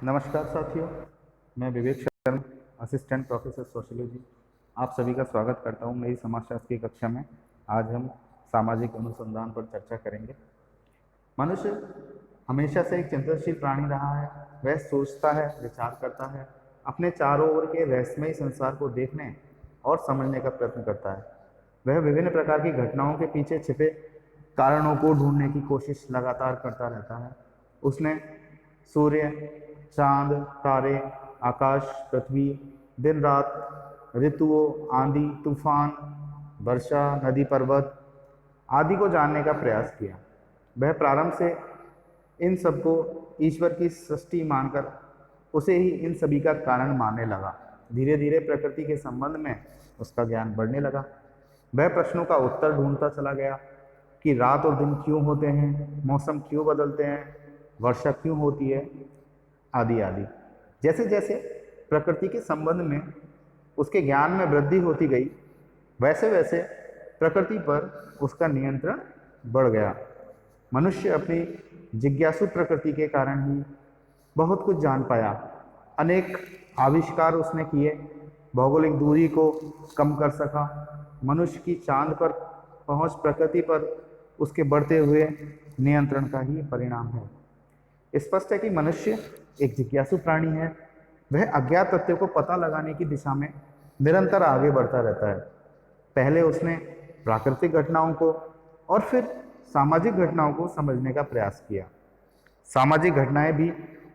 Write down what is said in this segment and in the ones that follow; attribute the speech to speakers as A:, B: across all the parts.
A: नमस्कार साथियों, मैं Vivek Sharma, assistant professor sociology, आप सभी का स्वागत करता हूं मेरी समाजशास्त्र की कक्षा में। आज हम सामाजिक अनुसंधान पर चर्चा करेंगे। मनुष्य हमेशा से एक चिंतनशील प्राणी रहा है। वह सोचता है, विचार करता है, अपने चारों ओर के रहस्यमयी संसार को देखने और समझने का प्रयत्न करता है। वह विभिन्न प्रकार की घटनाओं के पीछे छिपे कारणों को ढूंढने की कोशिश लगातार करता रहता है। उसने सूर्य, चांद, तारे, आकाश, पृथ्वी, दिन रात, ऋतुओं, आंधी, तूफान, वर्षा, नदी, पर्वत आदि को जानने का प्रयास किया। वह प्रारंभ से इन सबको ईश्वर की सृष्टि मानकर उसे ही इन सभी का कारण मानने लगा। धीरे धीरे प्रकृति के संबंध में उसका ज्ञान बढ़ने लगा। वह प्रश्नों का उत्तर ढूंढता चला गया कि रात और दिन क्यों होते हैं, मौसम क्यों बदलते हैं, वर्षा क्यों होती है, आदि आदि। जैसे जैसे प्रकृति के संबंध में उसके ज्ञान में वृद्धि होती गई, वैसे वैसे प्रकृति पर उसका नियंत्रण बढ़ गया। मनुष्य अपनी जिज्ञासु प्रकृति के कारण ही बहुत कुछ जान पाया। अनेक आविष्कार उसने किए, भौगोलिक दूरी को कम कर सका। मनुष्य की चांद पर पहुंच प्रकृति पर उसके बढ़ते हुए नियंत्रण का ही परिणाम है। स्पष्ट है कि मनुष्य एक जिज्ञासु प्राणी है। वह अज्ञात तथ्यों को पता लगाने की दिशा में निरंतर आगे बढ़ता रहता है। पहले उसने प्राकृतिक घटनाओं को और फिर सामाजिक घटनाओं को समझने का प्रयास किया। सामाजिक घटनाएं भी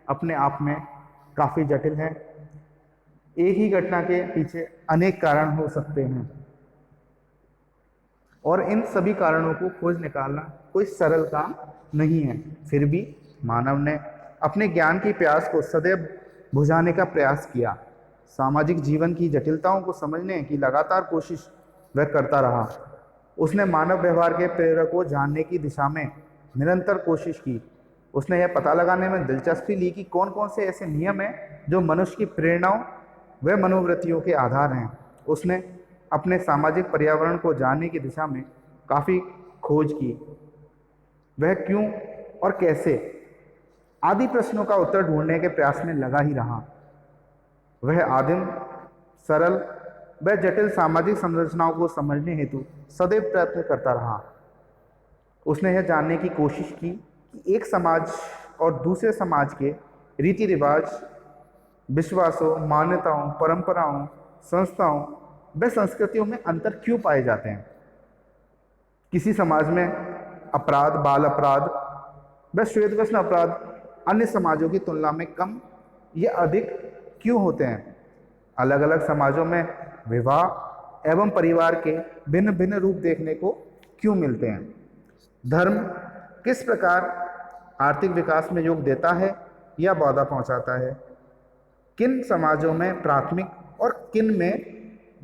A: अपने आप में काफ़ी जटिल हैं। एक ही घटना के पीछे अनेक कारण हो सकते हैं और इन सभी कारणों को खोज निकालना कोई सरल काम नहीं है। फिर भी मानव ने अपने ज्ञान की प्यास को सदैव बुझाने का प्रयास किया। सामाजिक जीवन की जटिलताओं को समझने की लगातार कोशिश वह करता रहा। उसने मानव व्यवहार के प्रेरक को जानने की दिशा में निरंतर कोशिश की। उसने यह पता लगाने में दिलचस्पी ली कि कौन कौन से ऐसे नियम हैं जो मनुष्य की प्रेरणाओं व मनोवृत्तियों के आधार हैं। उसने अपने सामाजिक पर्यावरण को जानने की दिशा में काफ़ी खोज की। वह क्यों और कैसे आदि प्रश्नों का उत्तर ढूंढने के प्रयास में लगा ही रहा। वह आदिम, सरल व जटिल सामाजिक संरचनाओं को समझने हेतु सदैव प्रयत्न करता रहा। उसने यह जानने की कोशिश की कि एक समाज और दूसरे समाज के रीति रिवाज, विश्वासों, मान्यताओं, परंपराओं, संस्थाओं व संस्कृतियों में अंतर क्यों पाए जाते हैं। किसी समाज में अपराध, बाल अपराध व श्वेतवस्त्र अपराध अन्य समाजों की तुलना में कम या अधिक क्यों होते हैं। अलग अलग समाजों में विवाह एवं परिवार के भिन्न भिन्न रूप देखने को क्यों मिलते हैं। धर्म किस प्रकार आर्थिक विकास में योग देता है या बाधा पहुंचाता है। किन समाजों में प्राथमिक और किन में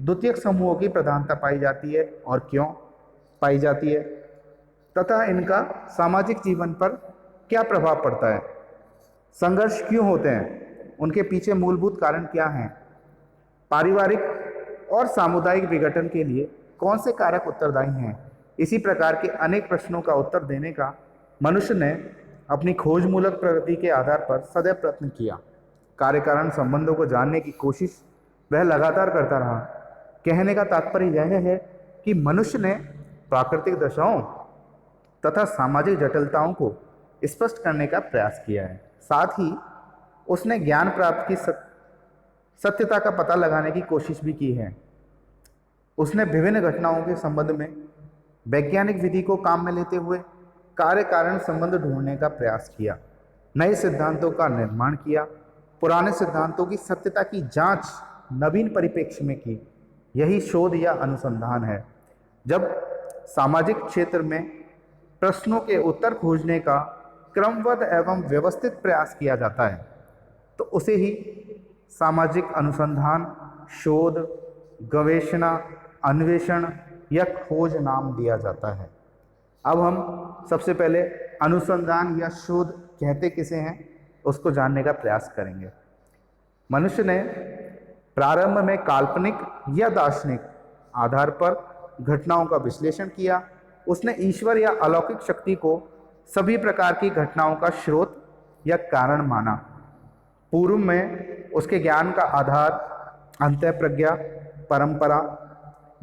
A: द्वितीयक समूहों की प्रधानता पाई जाती है और क्यों पाई जाती है, तथा इनका सामाजिक जीवन पर क्या प्रभाव पड़ता है। संघर्ष क्यों होते हैं, उनके पीछे मूलभूत कारण क्या हैं। पारिवारिक और सामुदायिक विघटन के लिए कौन से कारक उत्तरदायी हैं। इसी प्रकार के अनेक प्रश्नों का उत्तर देने का मनुष्य ने अपनी खोजमूलक प्रगति के आधार पर सदैव प्रयत्न किया। कार्य कारण संबंधों को जानने की कोशिश वह लगातार करता रहा। कहने का तात्पर्य यह है कि मनुष्य ने प्राकृतिक दशाओं तथा सामाजिक जटिलताओं को स्पष्ट करने का प्रयास किया है। साथ ही उसने ज्ञान प्राप्त की सत्यता का पता लगाने की कोशिश भी की है। उसने विभिन्न घटनाओं के संबंध में वैज्ञानिक विधि को काम में लेते हुए कार्य कारण संबंध ढूंढने का प्रयास किया। नए सिद्धांतों का निर्माण किया, पुराने सिद्धांतों की सत्यता की जांच नवीन परिप्रेक्ष्य में की। यही शोध या अनुसंधान है। जब सामाजिक क्षेत्र में प्रश्नों के उत्तर खोजने का क्रमबद्ध एवं व्यवस्थित प्रयास किया जाता है तो उसे ही सामाजिक अनुसंधान, शोध, गवेषणा, अन्वेषण या खोज नाम दिया जाता है। अब हम सबसे पहले अनुसंधान या शोध कहते किसे हैं उसको जानने का प्रयास करेंगे। मनुष्य ने प्रारंभ में काल्पनिक या दार्शनिक आधार पर घटनाओं का विश्लेषण किया। उसने ईश्वर या अलौकिक शक्ति को सभी प्रकार की घटनाओं का स्रोत या कारण माना। पूर्व में उसके ज्ञान का आधार अंतःप्रज्ञा, परंपरा,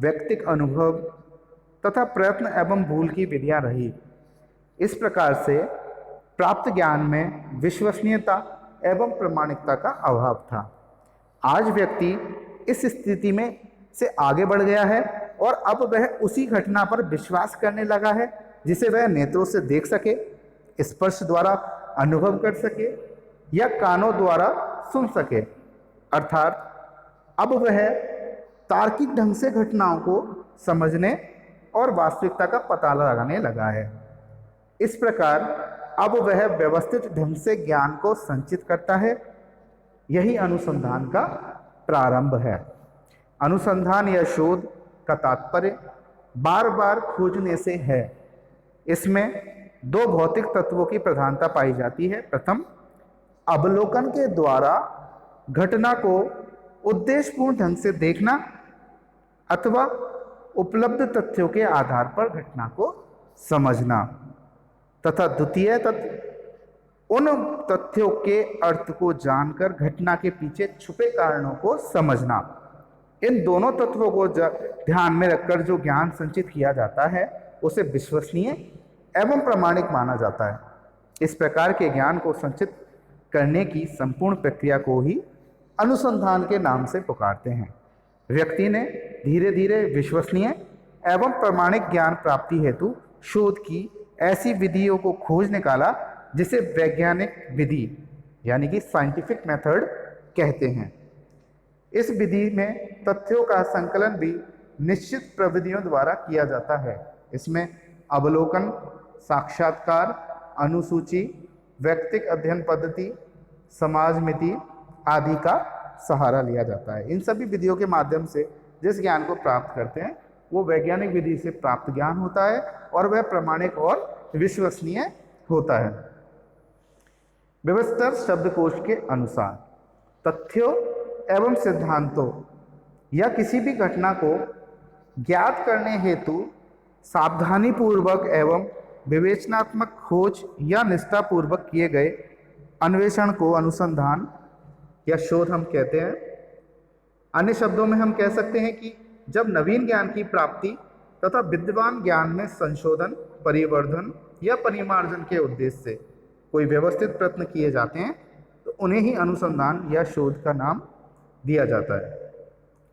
A: व्यक्तिक अनुभव तथा प्रयत्न एवं भूल की विधियां रही। इस प्रकार से प्राप्त ज्ञान में विश्वसनीयता एवं प्रामाणिकता का अभाव था। आज व्यक्ति इस स्थिति में से आगे बढ़ गया है और अब वह उसी घटना पर विश्वास करने लगा है जिसे वह नेत्रों से देख सके, स्पर्श द्वारा अनुभव कर सके या कानों द्वारा सुन सके। अर्थात अब वह तार्किक ढंग से घटनाओं को समझने और वास्तविकता का पता लगाने लगा है। इस प्रकार अब वह व्यवस्थित ढंग से ज्ञान को संचित करता है। यही अनुसंधान का प्रारंभ है। अनुसंधान या शोध का तात्पर्य बार बार खोजने से है। इसमें दो भौतिक तत्वों की प्रधानता पाई जाती है। प्रथम, अवलोकन के द्वारा घटना को उद्देश्यपूर्ण ढंग से देखना अथवा उपलब्ध तथ्यों के आधार पर घटना को समझना, तथा द्वितीय तत्व उन तथ्यों के अर्थ को जानकर घटना के पीछे छुपे कारणों को समझना। इन दोनों तत्वों को ध्यान में रखकर जो ज्ञान संचित किया जाता है उसे विश्वसनीय एवं प्रामाणिक माना जाता है। इस प्रकार के ज्ञान को संचित करने की संपूर्ण प्रक्रिया को ही अनुसंधान के नाम से पुकारते हैं। व्यक्ति ने धीरे धीरे विश्वसनीय एवं प्रामाणिक ज्ञान प्राप्ति हेतु शोध की ऐसी विधियों को खोज निकाला जिसे वैज्ञानिक विधि यानी कि साइंटिफिक मेथड कहते हैं। इस विधि में तथ्यों का संकलन भी निश्चित प्रविधियों द्वारा किया जाता है। इसमें अवलोकन, साक्षात्कार, अनुसूची, व्यक्तिक अध्ययन पद्धति, समाजमिति आदि का सहारा लिया जाता है। इन सभी विधियों के माध्यम से जिस ज्ञान को प्राप्त करते हैं वो वैज्ञानिक विधि से प्राप्त ज्ञान होता है और वह प्रामाणिक और विश्वसनीय होता है। विवस्तर शब्दकोश के अनुसार तथ्यों एवं सिद्धांतों या किसी भी घटना को ज्ञात करने हेतु सावधानी पूर्वक एवं विवेचनात्मक खोज या निष्ठापूर्वक किए गए अन्वेषण को अनुसंधान या शोध हम कहते हैं। अन्य शब्दों में हम कह सकते हैं कि जब नवीन ज्ञान की प्राप्ति तथा विद्यमान ज्ञान में संशोधन, परिवर्धन या परिमार्जन के उद्देश्य से कोई व्यवस्थित प्रयत्न किए जाते हैं तो उन्हें ही अनुसंधान या शोध का नाम दिया जाता है।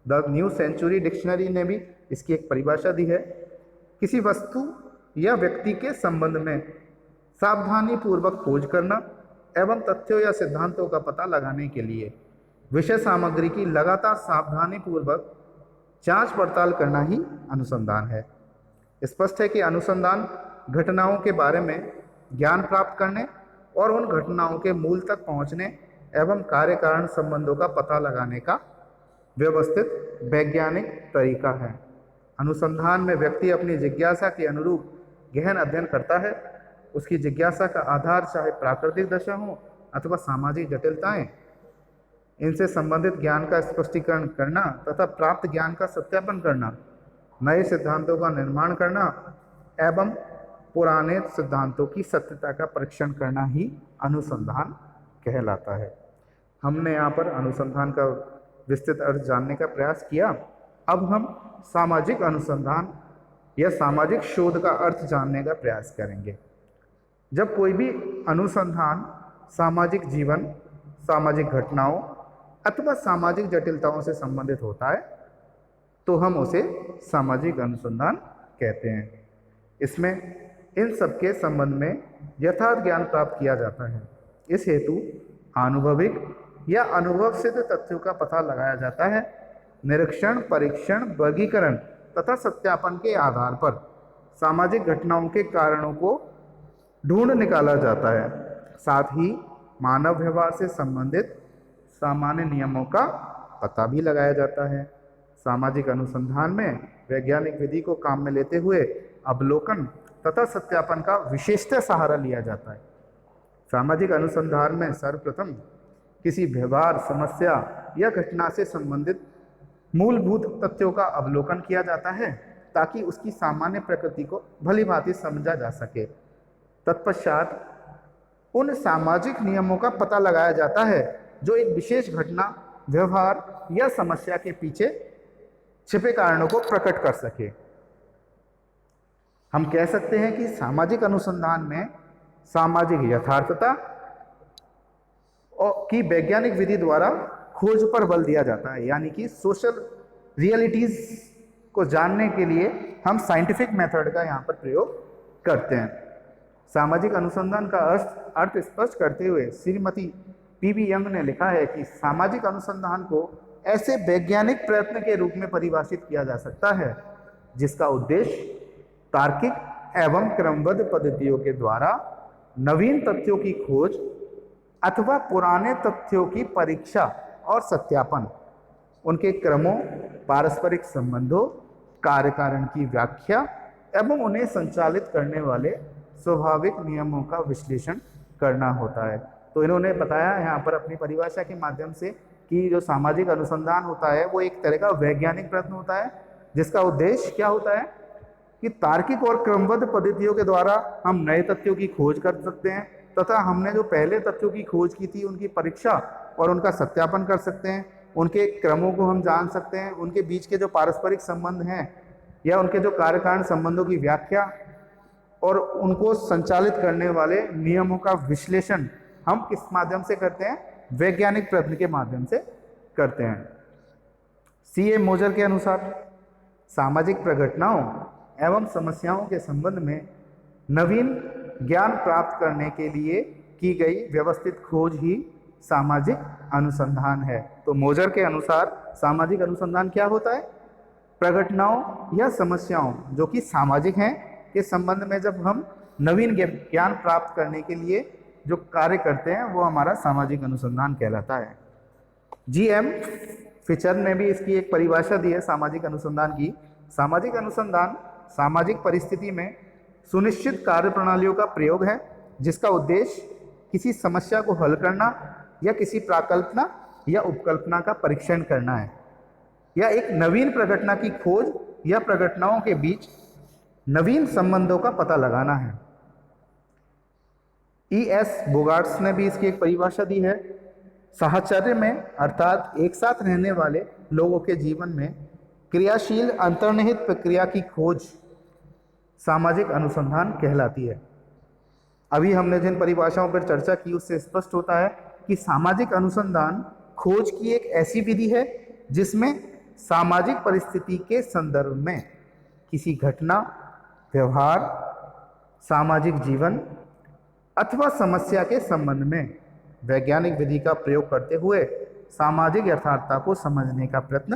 A: द न्यू सेंचुरी डिक्शनरी ने भी इसकी एक परिभाषा दी है। किसी वस्तु या व्यक्ति के संबंध में सावधानी पूर्वक खोज करना एवं तथ्यों या सिद्धांतों का पता लगाने के लिए विषय सामग्री की लगातार सावधानी पूर्वक जांच पड़ताल करना ही अनुसंधान है। स्पष्ट है कि अनुसंधान घटनाओं के बारे में ज्ञान प्राप्त करने और उन घटनाओं के मूल तक पहुंचने एवं कार्य कारण संबंधों का पता लगाने का व्यवस्थित वैज्ञानिक तरीका है। अनुसंधान में व्यक्ति अपनी जिज्ञासा के अनुरूप गहन अध्ययन करता है। उसकी जिज्ञासा का आधार चाहे प्राकृतिक दशा हो अथवा सामाजिक जटिलताएं, इनसे संबंधित ज्ञान का स्पष्टीकरण करना तथा प्राप्त ज्ञान का सत्यापन करना, नए सिद्धांतों का निर्माण करना एवं पुराने सिद्धांतों की सत्यता का परीक्षण करना ही अनुसंधान कहलाता है। हमने यहाँ पर अनुसंधान का विस्तृत अर्थ जानने का प्रयास किया। अब हम सामाजिक अनुसंधान या सामाजिक शोध का अर्थ जानने का प्रयास करेंगे। जब कोई भी अनुसंधान सामाजिक जीवन, सामाजिक घटनाओं अथवा सामाजिक जटिलताओं से संबंधित होता है तो हम उसे सामाजिक अनुसंधान कहते हैं। इसमें इन सबके संबंध में यथार्थ ज्ञान प्राप्त किया जाता है। इस हेतु आनुभविक या अनुभव सिद्ध तथ्यों का पता लगाया जाता है। निरीक्षण, परीक्षण, वर्गीकरण तथा सत्यापन के आधार पर सामाजिक घटनाओं के कारणों को ढूंढ निकाला जाता है। साथ ही मानव व्यवहार से संबंधित सामान्य नियमों का पता भी लगाया जाता है। सामाजिक अनुसंधान में वैज्ञानिक विधि को काम में लेते हुए अवलोकन तथा सत्यापन का विशेषतः सहारा लिया जाता है। सामाजिक अनुसंधान में सर्वप्रथम किसी व्यवहार, समस्या या घटना से संबंधित मूलभूत तथ्यों का अवलोकन किया जाता है ताकि उसकी सामान्य प्रकृति को भलीभांति समझा जा सके। तत्पश्चात उन सामाजिक नियमों का पता लगाया जाता है जो एक विशेष घटना, व्यवहार या समस्या के पीछे छिपे कारणों को प्रकट कर सके। हम कह सकते हैं कि सामाजिक अनुसंधान में सामाजिक यथार्थता और की वैज्ञानिक विधि द्वारा खोज पर बल दिया जाता है, यानी कि सोशल रियलिटीज को जानने के लिए हम साइंटिफिक मेथड का यहाँ पर प्रयोग करते हैं। सामाजिक अनुसंधान का अर्थ स्पष्ट करते हुए श्रीमती पीबी यंग ने लिखा है कि सामाजिक अनुसंधान को ऐसे वैज्ञानिक प्रयत्न के रूप में परिभाषित किया जा सकता है जिसका उद्देश्य तार्किक एवं क्रमबद्ध पद्धतियों के द्वारा नवीन तथ्यों की खोज अथवा पुराने तथ्यों की परीक्षा और सत्यापन, उनके क्रमों, पारस्परिक संबंधों, कार्यकारण की व्याख्या एवं उन्हें संचालित करने वाले स्वाभाविक नियमों का विश्लेषण करना होता है। तो इन्होंने बताया यहाँ पर अपनी परिभाषा के माध्यम से कि जो सामाजिक अनुसंधान होता है वो एक तरह का वैज्ञानिक प्रयत्न होता है जिसका उद्देश्य क्या होता है कि तार्किक और क्रमबद्ध पद्धतियों के द्वारा हम नए तथ्यों की खोज कर सकते हैं तथा हमने जो पहले तथ्यों की खोज की थी उनकी परीक्षा और उनका सत्यापन कर सकते हैं, उनके क्रमों को हम जान सकते हैं, उनके बीच के जो पारस्परिक संबंध हैं या उनके जो कार्यकारण संबंधों की व्याख्या और उनको संचालित करने वाले नियमों का विश्लेषण हम किस माध्यम से करते हैं? वैज्ञानिक प्रयत्न के माध्यम से करते हैं। C.A. मोजर के अनुसार सामाजिक प्रघटनाओं एवं समस्याओं के संबंध में नवीन ज्ञान प्राप्त करने के लिए की गई व्यवस्थित खोज ही सामाजिक अनुसंधान है। तो मोजर के अनुसार सामाजिक अनुसंधान क्या होता है? प्रघटनाओं या समस्याओं जो कि सामाजिक हैं के संबंध में जब हम नवीन ज्ञान प्राप्त करने के लिए जो कार्य करते हैं वो हमारा सामाजिक अनुसंधान कहलाता है। G.M. फिचर ने भी इसकी एक परिभाषा दी है सामाजिक अनुसंधान की। सामाजिक अनुसंधान सामाजिक परिस्थिति में सुनिश्चित कार्य प्रणालियों का प्रयोग है जिसका उद्देश्य किसी समस्या को हल करना या किसी प्राकल्पना या उपकल्पना का परीक्षण करना है या एक नवीन प्रघटना की खोज या प्रघटनाओं के बीच नवीन संबंधों का पता लगाना है। E.S. बोगार्ट्स ने भी इसकी एक परिभाषा दी है। साहचर्य में अर्थात एक साथ रहने वाले लोगों के जीवन में क्रियाशील अंतर्निहित प्रक्रिया की खोज सामाजिक अनुसंधान कहलाती है। अभी हमने जिन परिभाषाओं पर चर्चा की उससे स्पष्ट होता है कि सामाजिक अनुसंधान खोज की एक ऐसी विधि है जिसमें सामाजिक परिस्थिति के संदर्भ में किसी घटना, व्यवहार, सामाजिक जीवन अथवा समस्या के संबंध में वैज्ञानिक विधि का प्रयोग करते हुए सामाजिक यथार्थता को समझने का प्रयत्न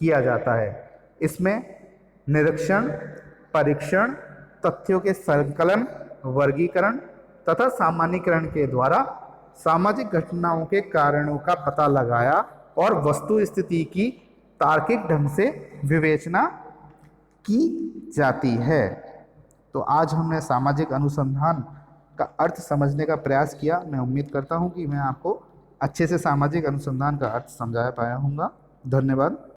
A: किया जाता है। इसमें निरीक्षण, परीक्षण, तथ्यों के संकलन, वर्गीकरण तथा सामान्यीकरण के द्वारा सामाजिक घटनाओं के कारणों का पता लगाया और वस्तु स्थिति की तार्किक ढंग से विवेचना की जाती है। तो आज हमने सामाजिक अनुसंधान का अर्थ समझने का प्रयास किया। मैं उम्मीद करता हूँ कि मैं आपको अच्छे से सामाजिक अनुसंधान का अर्थ समझा पाया हूँगा। धन्यवाद।